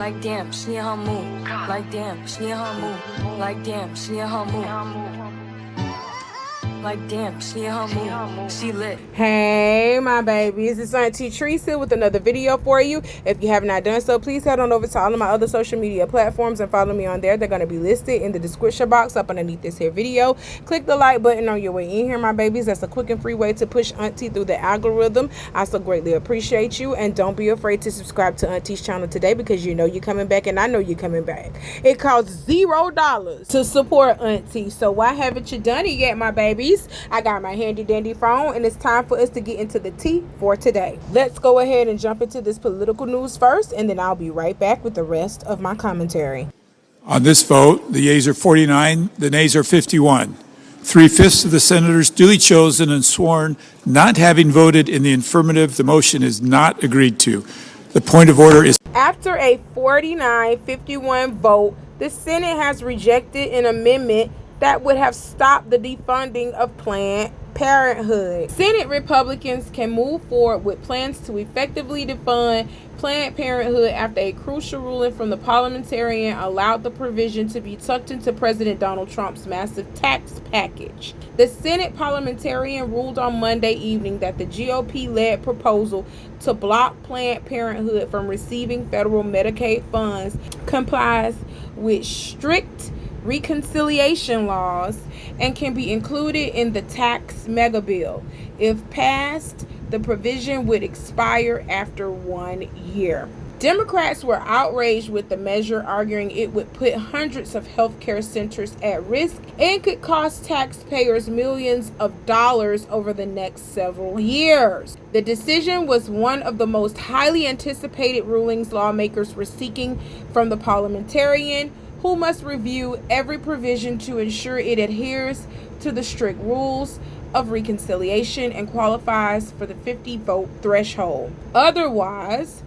Like damn, she in her mood. Like damn, she in her mood. Like damn, she in her mood. Like damn, she in her mood. She lit. Hey my babies, it's Auntie Trice here with another video for you. If you have not done so, please head on over to all of my other social media platforms and follow me on there. They're going to be listed in the description box up underneath this here video. Click the like button on your way in here, my babies. That's a quick and free way to push Auntie through the algorithm. I so greatly appreciate you, and don't be afraid to subscribe to Auntie's channel today because you know you're coming back and I know you're coming back. It costs $0 to support Auntie, so why haven't you done it yet, my babies? I got my handy dandy phone and it's time for us to get into the tea for today. Let's go ahead and jump into this political news first, and then I'll be right back with the rest of my commentary. On this vote, the yeas are 49, the nays are 51. 3/5 of the senators duly chosen and sworn not having voted in the affirmative, the motion is not agreed to. The point of order is... After a 49-51 vote, the Senate has rejected an amendment that would have stopped the defunding of Planned Parenthood. Senate Republicans can move forward with plans to effectively defund Planned Parenthood after a crucial ruling from the parliamentarian allowed the provision to be tucked into President Donald Trump's massive tax package. The Senate parliamentarian ruled on Monday evening that the GOP-led proposal to block Planned Parenthood from receiving federal Medicaid funds complies with strict reconciliation laws and can be included in the tax mega bill. If passed, the provision would expire after 1 year. Democrats were outraged with the measure, arguing it would put hundreds of healthcare centers at risk and could cost taxpayers millions of dollars over the next several years. The decision was one of the most highly anticipated rulings lawmakers were seeking from the parliamentarian, who must review every provision to ensure it adheres to the strict rules of reconciliation and qualifies for the 50-vote threshold. Otherwise,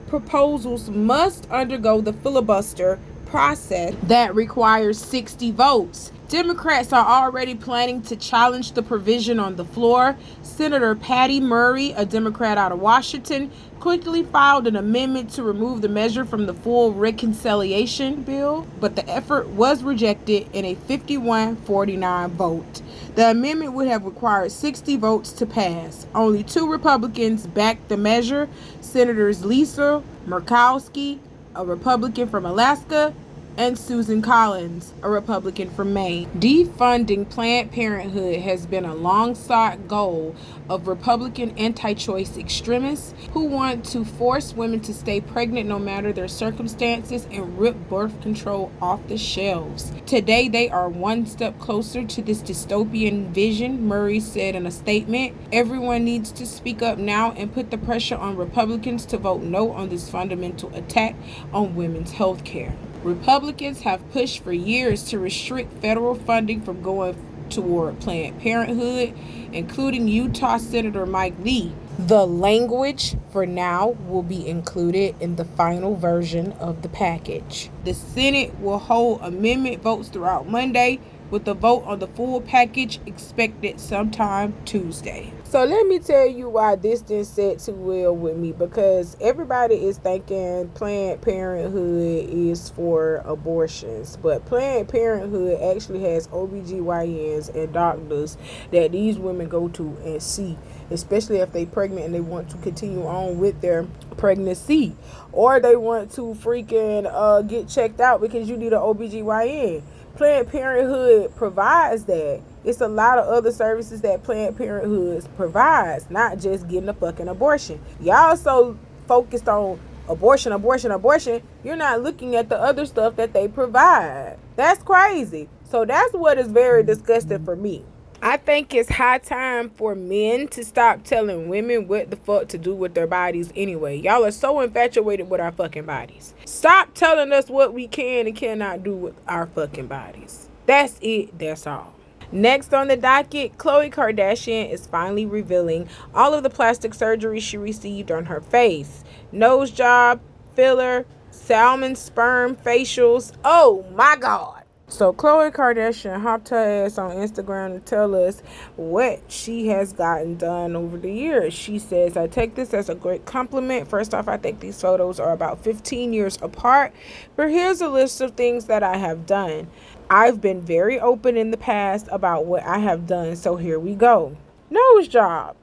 proposals must undergo the filibuster process that requires 60 votes. Democrats are already planning to challenge the provision on the floor. Senator Patty Murray, a Democrat out of Washington, quickly filed an amendment to remove the measure from the full reconciliation bill, but the effort was rejected in a 51-49 vote. The amendment would have required 60 votes to pass. Only 2 Republicans backed the measure: Senators Lisa Murkowski, a Republican from Alaska, and Susan Collins, a Republican from Maine. Defunding Planned Parenthood has been a long-sought goal of Republican anti-choice extremists who want to force women to stay pregnant no matter their circumstances and rip birth control off the shelves. Today, they are one step closer to this dystopian vision, Murray said in a statement. Everyone needs to speak up now and put the pressure on Republicans to vote no on this fundamental attack on women's health care. Republicans have pushed for years to restrict federal funding from going toward Planned Parenthood, including Utah Senator Mike Lee. The language for now will be included in the final version of the package. The Senate will hold amendment votes throughout Monday, with the vote on the full package expected sometime Tuesday. So let me tell you why this didn't sit too well with me, because everybody is thinking Planned Parenthood is for abortions, but Planned Parenthood actually has OBGYNs and doctors that these women go to and see, especially if they're pregnant and they want to continue on with their pregnancy, or they want to freaking get checked out because you need an OBGYN. Planned Parenthood provides that. It's a lot of other services that Planned Parenthood provides, not just getting a fucking abortion. Y'all so focused on abortion, you're not looking at the other stuff that they provide. That's crazy. So that's what is very disgusting for me. I think it's high time for men to stop telling women what the fuck to do with their bodies anyway. Y'all are so infatuated with our fucking bodies. Stop telling us what we can and cannot do with our fucking bodies. That's it. That's all. Next on the docket, Khloe Kardashian is finally revealing all of the plastic surgery she received on her face. Nose job, filler, salmon sperm facials. Oh my God. So Khloe Kardashian hopped her ass on Instagram to tell us what she has gotten done over the years. She says, I take this as a great compliment. First off, I think these photos are about 15 years apart. But here's a list of things that I have done. I've been very open in the past about what I have done. So here we go. Nose job.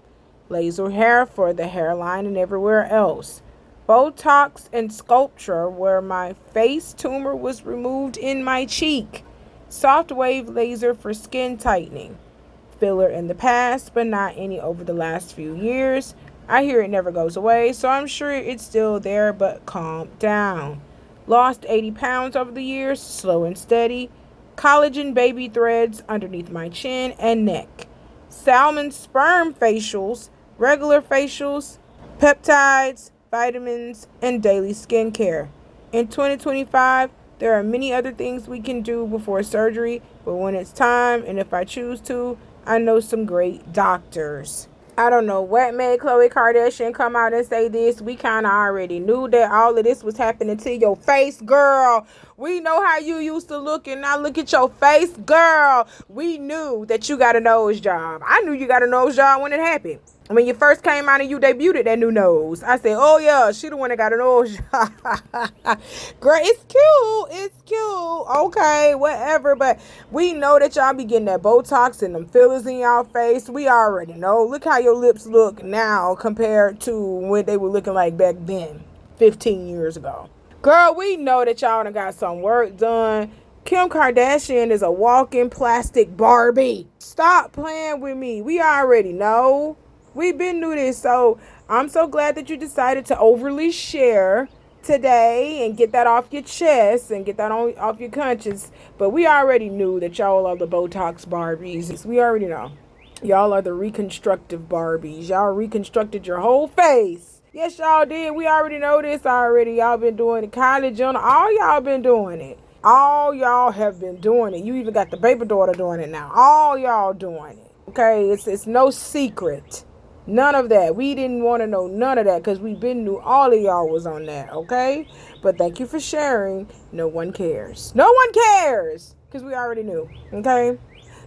Laser hair for the hairline and everywhere else. Botox and sculpture where my face tumor was removed in my cheek. Soft wave laser for skin tightening. Filler in the past, but not any over the last few years. I hear it never goes away, so I'm sure it's still there, but calm down. Lost 80 pounds over the years, slow and steady. Collagen baby threads underneath my chin and neck. Salmon sperm facials, regular facials, peptides, vitamins, and daily skincare. In 2025, there are many other things we can do before surgery, but when it's time, and if I choose to, I know some great doctors. I don't know what made Khloe Kardashian come out and say this. We kind of already knew that all of this was happening to your face, girl. We know how you used to look, and now look at your face, girl. We knew that you got a nose job. I knew you got a nose job when it happened. When you first came out and you debuted that new nose, I said, oh yeah, she the one that got a nose job. Girl, it's cute. It's cute. Okay, whatever. But we know that y'all be getting that Botox and them fillers in y'all face. We already know. Look how your lips look now compared to what they were looking like back then, 15 years ago. Girl, we know that y'all done got some work done. Kim Kardashian is a walking plastic Barbie. Stop playing with me. We already know. We've been through this, so I'm so glad that you decided to overly share today and get that off your chest and get that off your conscience. But we already knew that y'all are the Botox Barbies. We already know. Y'all are the reconstructive Barbies. Y'all reconstructed your whole face. Yes, y'all did. We already know this already. Y'all been doing it. Kylie Jenner, all y'all been doing it. All y'all have been doing it. You even got the baby daughter doing it now. All y'all doing it. Okay, it's no secret. None of that. We didn't want to know none of that because we been knew all of y'all was on that, okay? But thank you for sharing. No one cares. No one cares because we already knew, okay?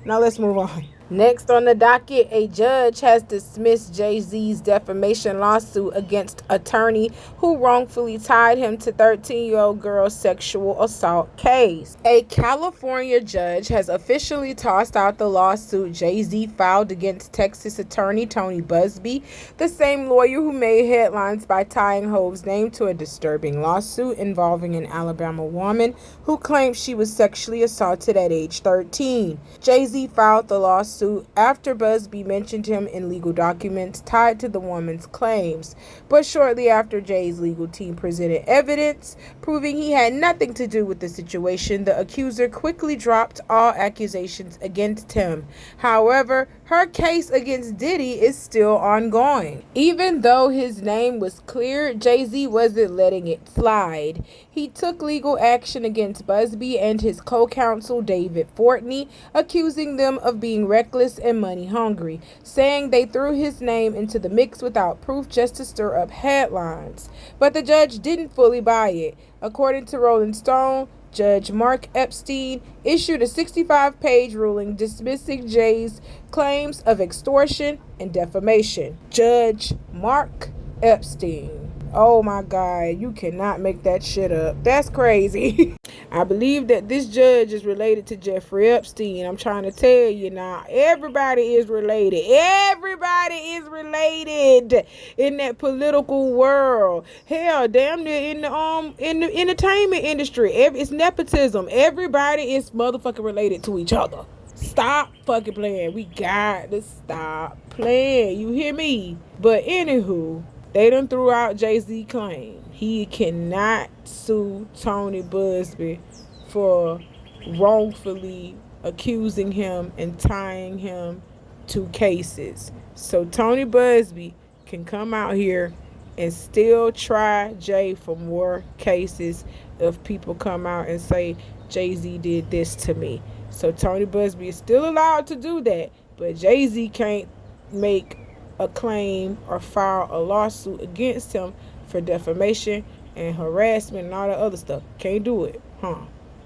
Now let's move on. Next on the docket, a judge has dismissed Jay-Z's defamation lawsuit against attorney who wrongfully tied him to 13-year-old girl's sexual assault case. A California judge has officially tossed out the lawsuit Jay-Z filed against Texas attorney Tony Buzbee, the same lawyer who made headlines by tying Hov's name to a disturbing lawsuit involving an Alabama woman who claimed she was sexually assaulted at age 13. Jay-Z filed the lawsuit after Buzbee mentioned him in legal documents tied to the woman's claims, but shortly after Jay's legal team presented evidence proving he had nothing to do with the situation, the accuser quickly dropped all accusations against him. However, her case against Diddy is still ongoing. Even though his name was cleared, Jay-Z wasn't letting it slide. He took legal action against Buzbee and his co-counsel David Fortney, accusing them of being reckless and money hungry, saying they threw his name into the mix without proof just to stir up headlines. But the judge didn't fully buy it. According to Rolling Stone, Judge Mark Epstein issued a 65-page ruling dismissing Jay's claims of extortion and defamation. Judge Mark Epstein. Oh my God, you cannot make that shit up. That's crazy. I believe that this judge is related to Jeffrey Epstein. I'm trying to tell you now, everybody is related. Everybody is related in that political world. Hell, damn near in the entertainment industry. It's nepotism. Everybody is motherfucking related to each other. Stop fucking playing. We got to stop playing. You hear me? But anywho, they done threw out Jay-Z claim. He cannot sue Tony Buzbee for wrongfully accusing him and tying him to cases. So Tony Buzbee can come out here and still try Jay for more cases if people come out and say Jay-Z did this to me. So Tony Buzbee is still allowed to do that, but Jay-Z can't make a claim or file a lawsuit against him for defamation and harassment and all that other stuff. Can't do it, huh?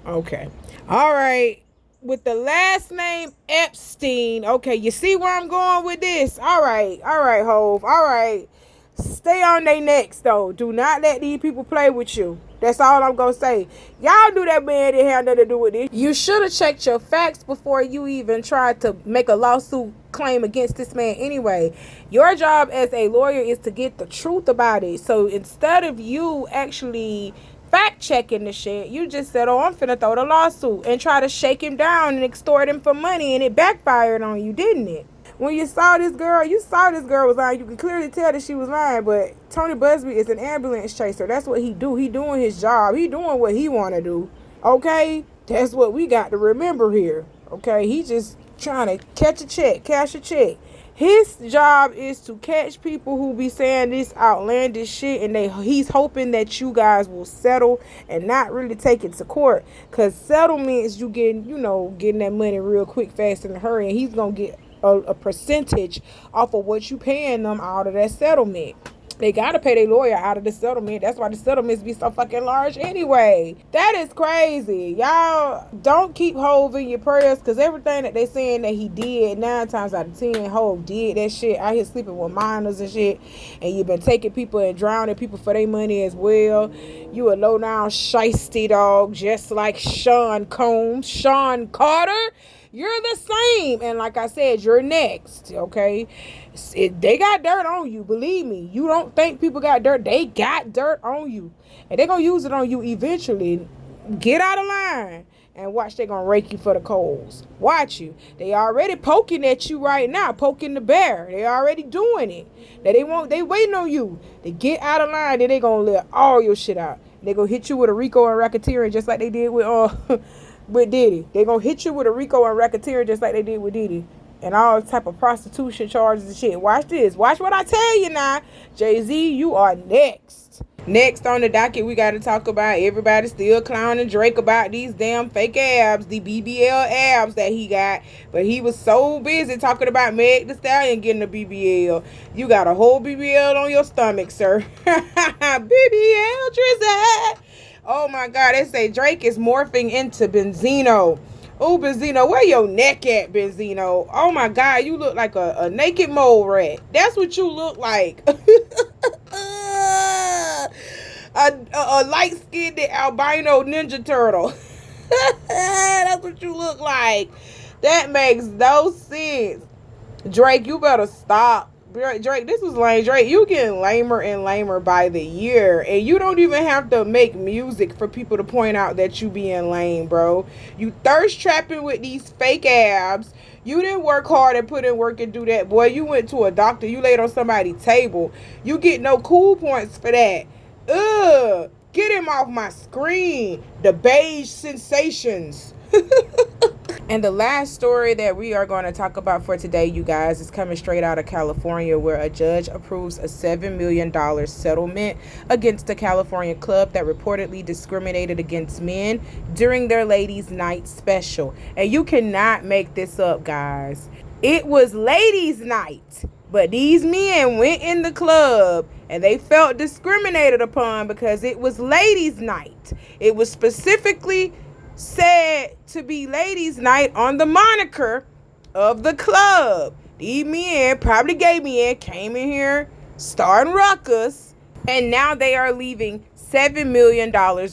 Okay. All right. With the last name Epstein. Okay, you see where I'm going with this? All right, Hove. All right. Stay on their necks, though. Do not let these people play with you. That's all I'm going to say. Y'all knew that man didn't have nothing to do with this. You should have checked your facts before you even tried to make a lawsuit claim against this man anyway. Your job as a lawyer is to get the truth about it. So instead of you actually fact checking the shit, you just said, oh, I'm finna throw the lawsuit and try to shake him down and extort him for money, and it backfired on you, didn't it? When you saw this girl was lying. You can clearly tell that she was lying, but Tony Busby is an ambulance chaser. That's what he do. He doing his job. He doing what he want to do. Okay? That's what we got to remember here. Okay? He just trying to cash a check. His job is to catch people who be saying this outlandish shit, and he's hoping that you guys will settle and not really take it to court. Because settlements, you getting that money real quick, fast, in a hurry, and he's going to get a percentage off of what you paying them out of that settlement. They gotta pay their lawyer out of the settlement. That's why the settlements be so fucking large anyway. That is crazy. Y'all don't keep Hove in your prayers, because everything that they saying that he did, 9 times out of 10, Hove did that shit out here sleeping with minors and shit. And you've been taking people and drowning people for their money as well. You a low down shiesty dog, just like Sean Combs, Sean Carter. You're the same. And like I said, you're next, okay? They got dirt on you, believe me. You don't think people got dirt. They got dirt on you. And they're going to use it on you eventually. Get out of line and watch. They're going to rake you for the coals. Watch you. They already poking at you right now, poking the bear. They already doing it. They waiting on you to get out of line. Then they going to let all your shit out. They're going to hit you with a RICO and racketeering just like they did with Diddy. They're going to hit you with a RICO and racketeering just like they did with Diddy. And all type of prostitution charges and shit. Watch this. Watch what I tell you now. Jay-Z, you are next. Next on the docket, we got to talk about everybody still clowning Drake about these damn fake abs, the BBL abs that he got. But he was so busy talking about Meg Thee Stallion getting a BBL. You got a whole BBL on your stomach, sir. BBL Trice. Oh my God, they say Drake is morphing into Benzino. Oh, Benzino, where your neck at, Benzino? Oh my God, you look like a naked mole rat. That's what you look like. a light-skinned albino ninja turtle. That's what you look like. That makes no sense. Drake, you better stop. Drake, this was lame. Drake, you getting lamer and lamer by the year, and you don't even have to make music for people to point out that you being lame, bro. You thirst trapping with these fake abs. You didn't work hard and put in work and do that, boy. You went to a doctor. You laid on somebody's table. You get no cool points for that. Ugh, get him off my screen. The beige sensations. And the last story that we are going to talk about for today, you guys, is coming straight out of California, where a judge approves a $7 million settlement against a California club that reportedly discriminated against men during their ladies' night special. And you cannot make this up, guys. It was ladies' night, but these men went in the club and they felt discriminated upon because it was ladies' night. It was specifically said to be ladies' night on the moniker of the club. These men, probably gay men, came in here starting ruckus, and now they are leaving $7 million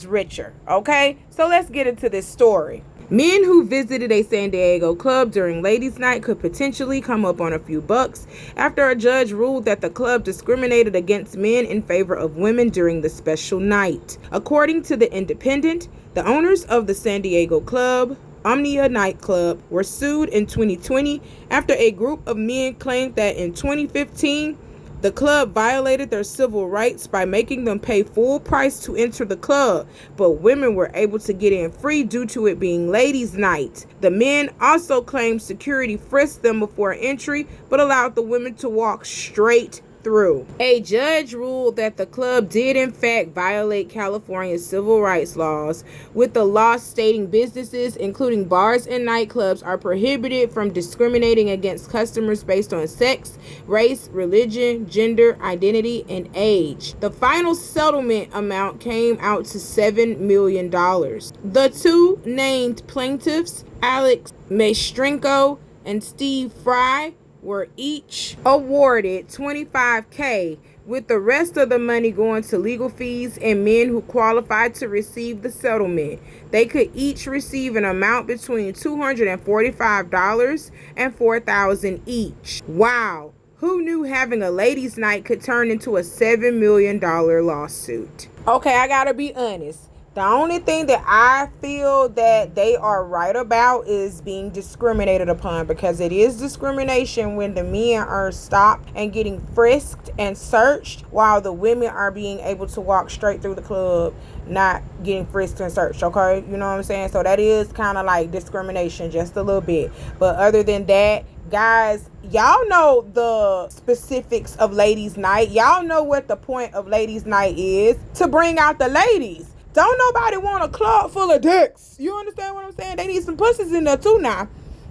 richer. Okay, so let's get into this story. Men who visited a San Diego club during ladies' night could potentially come up on a few bucks after a judge ruled that the club discriminated against men in favor of women during the special night. According to The Independent, the owners of the San Diego club, Omnia nightclub, were sued in 2020 after a group of men claimed that in 2015, the club violated their civil rights by making them pay full price to enter the club, but women were able to get in free due to it being ladies' night. The men also claimed security frisked them before entry, but allowed the women to walk straight through. A judge ruled that the club did in fact violate California's civil rights laws, with the law stating businesses, including bars and nightclubs, are prohibited from discriminating against customers based on sex, race, religion, gender, identity, and age. The final settlement amount came out to $7 million. The two named plaintiffs, Alex Maestrenko and Steve Fry, were each awarded $25,000, with the rest of the money going to legal fees and men who qualified to receive the settlement. They could each receive an amount between $245 and $4,000 each. Wow. Who knew having a ladies' night could turn into a $7 million lawsuit? Okay, I gotta be honest. The only thing that I feel that they are right about is being discriminated upon, because it is discrimination when the men are stopped and getting frisked and searched while the women are being able to walk straight through the club, not getting frisked and searched, okay? You know what I'm saying? So that is kind of like discrimination, just a little bit. But other than that, guys, y'all know the specifics of ladies' night. Y'all know what the point of ladies' night is: to bring out the ladies. Don't nobody want a club full of dicks. You understand what I'm saying? They need some pussies in there too now.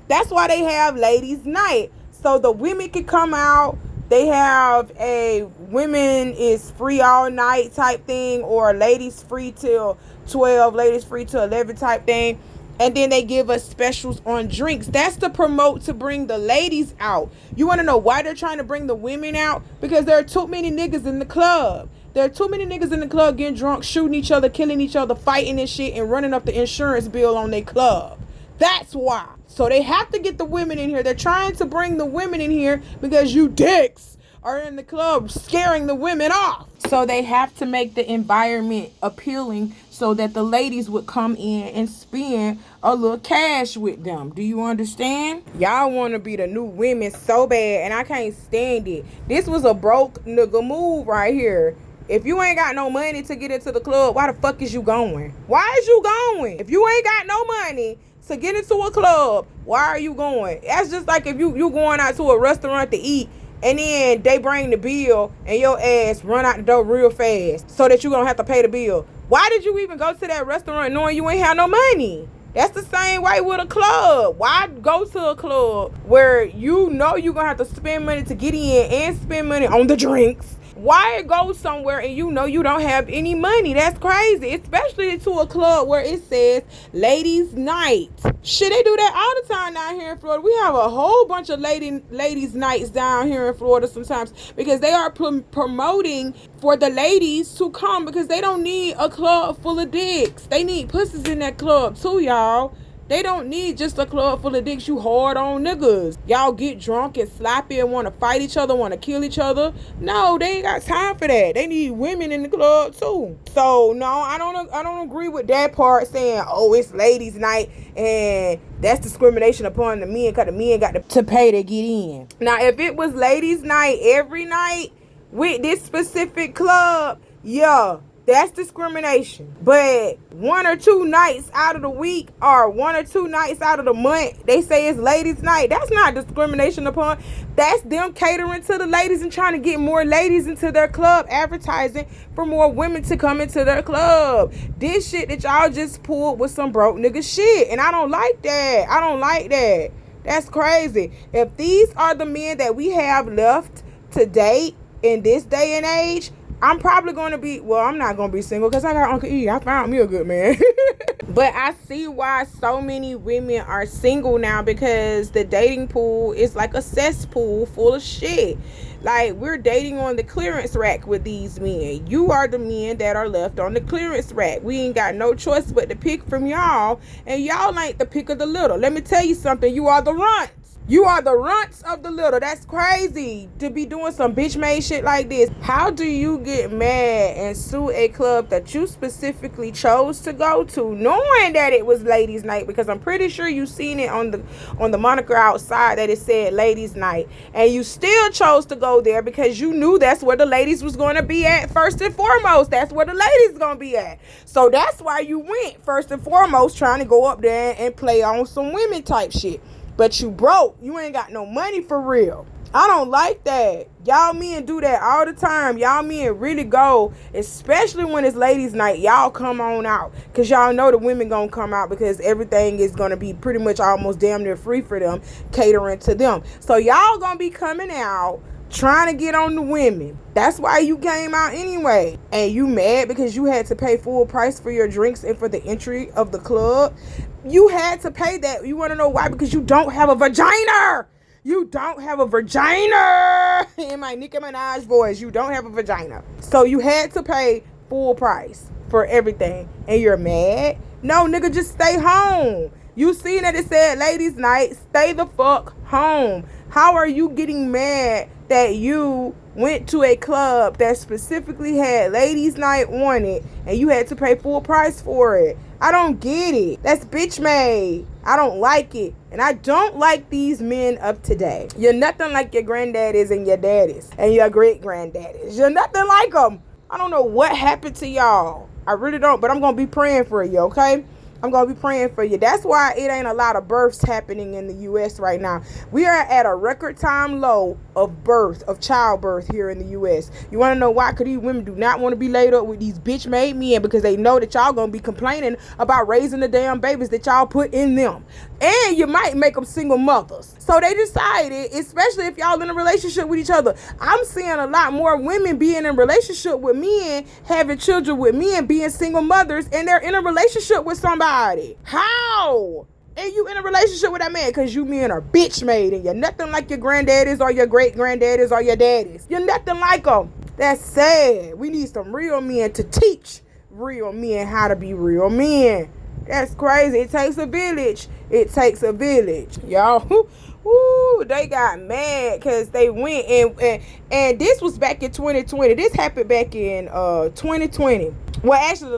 That's why they have ladies' night. So the women can come out. They have a women is free all night type thing, or ladies free till 12, ladies free till 11 type thing. And then they give us specials on drinks. That's to promote, to bring the ladies out. You want to know why they're trying to bring the women out? Because there are too many niggas in the club. There are too many niggas in the club getting drunk, shooting each other, killing each other, fighting and shit, and running up the insurance bill on their club. That's why. So they have to get the women in here. They're trying to bring the women in here because you dicks are in the club scaring the women off. So they have to make the environment appealing so that the ladies would come in and spend a little cash with them. Do you understand? Y'all want to be the new women so bad, and I can't stand it. This was a broke nigga move right here. If you ain't got no money to get into the club, why the fuck is you going? Why is you going? If you ain't got no money to get into a club, why are you going? That's just like if you going out to a restaurant to eat, and then they bring the bill and your ass run out the door real fast so that you don't have to pay the bill. Why did you even go to that restaurant knowing you ain't have no money? That's the same way with a club. Why go to a club where you know you're going to have to spend money to get in and spend money on the drinks? Why go somewhere and you know you don't have any money? That's crazy. Especially to a club where it says ladies' night. Shit, they do that all the time down here in Florida. We have a whole bunch of ladies' nights down here in Florida sometimes, because they are promoting for the ladies to come, because they don't need a club full of dicks. They need pussies in that club too, y'all. They don't need just a club full of dicks, you hard on niggas. Y'all get drunk and sloppy and want to fight each other, want to kill each other. No, they ain't got time for that. They need women in the club too. So no, I don't agree with that part saying, oh, it's ladies' night and that's discrimination upon the men, because the men got to pay to get in. Now, if it was ladies' night every night with this specific club, yeah, that's discrimination. But 1 or 2 nights out of the week, or 1 or 2 nights out of the month, they say it's ladies' night. That's not discrimination upon. That's them catering to the ladies and trying to get more ladies into their club, advertising for more women to come into their club. This shit that y'all just pulled with some broke nigga shit. And I don't like that. I don't like that. That's crazy. If these are the men that we have left to date in this day and age, I'm probably going to be, well, I'm not going to be single because I got Uncle E. I found me a good man. But I see why so many women are single now, because the dating pool is like a cesspool full of shit. Like, we're dating on the clearance rack with these men. You are the men that are left on the clearance rack. We ain't got no choice but to pick from y'all, and y'all ain't the pick of the little. Let me tell you something. You are the runts. You are the runts of the little. That's crazy to be doing some bitch made shit like this. How do you get mad and sue a club that you specifically chose to go to, knowing that it was ladies' night? Because I'm pretty sure you seen it on the moniker outside that it said ladies' night, and you still chose to go there because you knew that's where the ladies was going to be at first and foremost. That's where the ladies going to be at. So that's why you went first and foremost, trying to go up there and play on some women type shit. But you broke. You ain't got no money for real. I don't like that. Y'all men do that all the time. Y'all men really go, especially when it's ladies night. Y'all come on out because y'all know the women gonna come out because everything is gonna be pretty much almost damn near free for them, catering to them. So y'all gonna be coming out trying to get on the women. That's why you came out anyway. And you mad because you had to pay full price for your drinks and for the entry of the club. You had to pay that. You want to know why? Because you don't have a vagina. You don't have a vagina. In my Nicki Minaj voice, you don't have a vagina. So you had to pay full price for everything. And you're mad? No, nigga, just stay home. You seen that it said ladies night. Stay the fuck home. How are you getting mad that you went to a club that specifically had ladies night on it and you had to pay full price for it? I don't get it. That's bitch made. I don't like it. And I don't like these men of today. You're nothing like your granddaddies and your daddies and your great granddaddies. You're nothing like them. I don't know what happened to y'all. I really don't, but I'm going to be praying for you, okay? I'm going to be praying for you. That's why it ain't a lot of births happening in the U.S. right now. We are at a record time low of childbirth here in the U.S. You want to know why? Because these women do not want to be laid up with these bitch-made men because they know that y'all going to be complaining about raising the damn babies that y'all put in them. And you might make them single mothers. So they decided, especially if y'all in a relationship with each other. I'm seeing a lot more women being in a relationship with men, having children with men, being single mothers, and they're in a relationship with somebody. How? And you in a relationship with that man because you men are bitch made and you're nothing like your granddaddies or your great granddaddies or your daddies. You're nothing like them. That's sad. We need some real men to teach real men how to be real men. That's crazy. It takes a village. It takes a village. Y'all, woo, they got mad because they went and this was back in 2020. This happened back in 2020. Well, actually,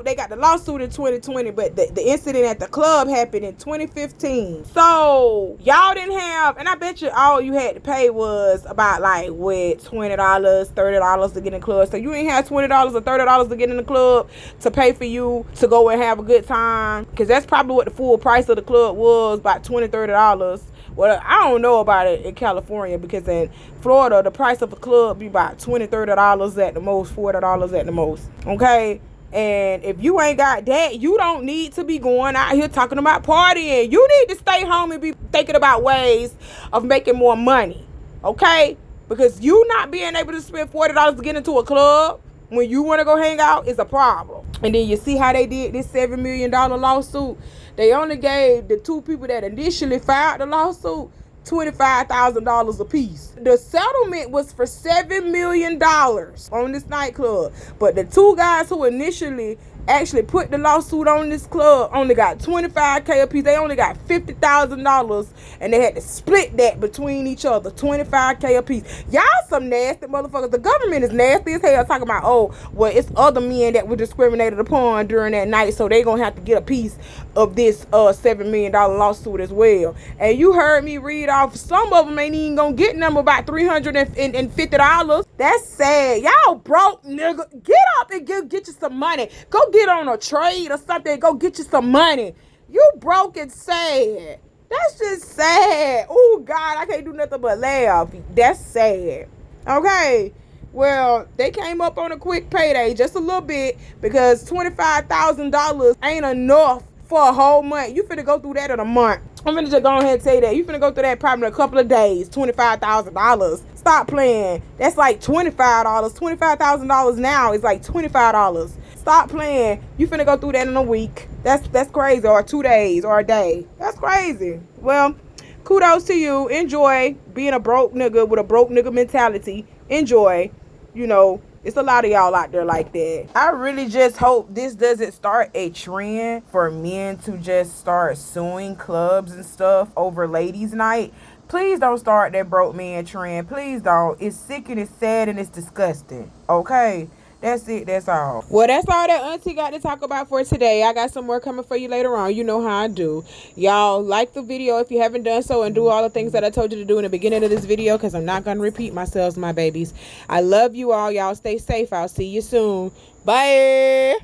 they got the lawsuit in 2020, but the incident at the club happened in 2015. So, y'all didn't have, and I bet you all you had to pay was about like, what, $20, $30 to get in the club. So, you ain't have $20 or $30 to get in the club to pay for you to go and have a good time. Because that's probably what the full price of the club was, about $20, $30. Well, I don't know about it in California because in Florida, the price of a club be about $20, $30 at the most, $40 at the most. Okay? And if you ain't got that, you don't need to be going out here talking about partying. You need to stay home and be thinking about ways of making more money. Okay? Because you not being able to spend $40 to get into a club when you want to go hang out is a problem. And then you see how they did this $7 million lawsuit. They only gave the two people that initially filed the lawsuit $25,000 a piece. The settlement was for $7 million on this nightclub. But the two guys who initially actually put the lawsuit on this club only got $25K a piece. They only got $50,000 and they had to split that between each other, $25K a piece. Y'all some nasty motherfuckers. The government is nasty as hell talking about, oh, well, it's other men that were discriminated upon during that night, so they gonna have to get a piece of this $7 million lawsuit as well. And you heard me read off, some of them ain't even gonna get number about $350. That's sad. Y'all broke, nigga. Get up and get you some money. Go get on a trade or something. Go get you some money. You broke and sad. That's just sad. Oh, God, I can't do nothing but laugh. That's sad. Okay. Well, they came up on a quick payday, just a little bit, because $25,000 ain't enough for a whole month. You finna go through that in a month. I'm finna just go ahead and say that. You finna go through that probably in a couple of days. $25,000. Stop playing. That's like $25. $25,000 now is like $25. Stop playing. You finna go through that in a week. That's crazy. Or 2 days or a day. That's crazy. Well, kudos to you. Enjoy being a broke nigga with a broke nigga mentality. Enjoy. You know, it's a lot of y'all out there like that. I really just hope this doesn't start a trend for men to just start suing clubs and stuff over ladies' night. Please don't start that broke man trend. Please don't. It's sick and it's sad and it's disgusting. Okay? That's it. That's all. Well, that's all that Auntie got to talk about for today. I got some more coming for you later on. You know how I do. Y'all like the video if you haven't done so, and do all the things that I told you to do in the beginning of this video, because I'm not going to repeat myself, my babies. I love you all. Y'all stay safe. I'll see you soon. Bye.